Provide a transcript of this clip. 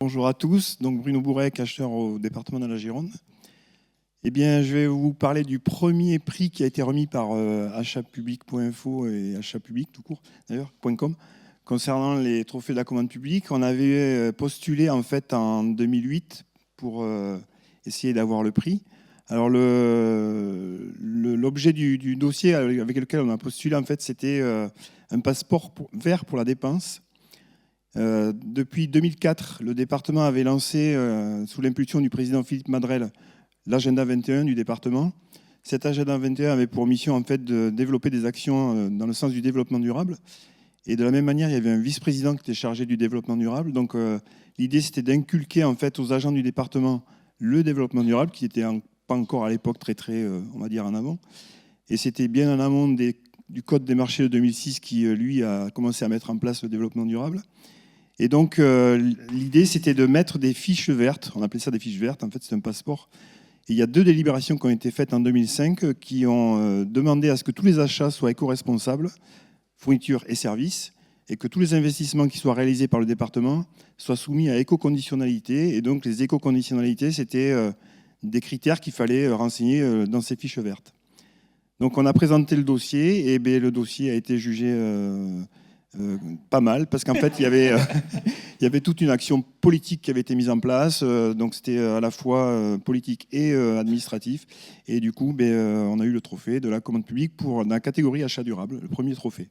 Bonjour à tous, donc Bruno Bourrec, acheteur au département de la Gironde. Eh bien, je vais vous parler du premier prix qui a été remis par achatpublic.info et achatpublic tout court d'ailleurs .com concernant les trophées de la commande publique. On avait postulé en fait en 2008 pour essayer d'avoir le prix. Alors l'objet du dossier avec lequel on a postulé en fait c'était un passeport vert pour la dépense. Depuis 2004, le département avait lancé, sous l'impulsion du président Philippe Madrelle, l'agenda 21 du département. Cet agenda 21 avait pour mission en fait, de développer des actions dans le sens du développement durable. Et de la même manière, il y avait un vice-président qui était chargé du développement durable. Donc l'idée, c'était d'inculquer en fait, aux agents du département le développement durable, qui n'était pas encore à l'époque très, on va dire, en avant. Et c'était bien en amont du Code des marchés de 2006 qui, lui, a commencé à mettre en place le développement durable. Et donc, l'idée, c'était de mettre des fiches vertes. On appelait ça des fiches vertes. En fait, c'est un passeport. Et il y a 2 délibérations qui ont été faites en 2005 qui ont demandé à ce que tous les achats soient éco-responsables, fournitures et services, et que tous les investissements qui soient réalisés par le département soient soumis à éco-conditionnalité. Et donc, les éco-conditionnalités, c'était des critères qu'il fallait renseigner dans ces fiches vertes. Donc, on a présenté le dossier, et bien, le dossier a été jugé... pas mal, parce qu'en fait, il y avait toute une action politique qui avait été mise en place. Donc, c'était à la fois politique et administratif. Et du coup, on a eu le trophée de la commande publique pour la catégorie achat durable, le premier trophée.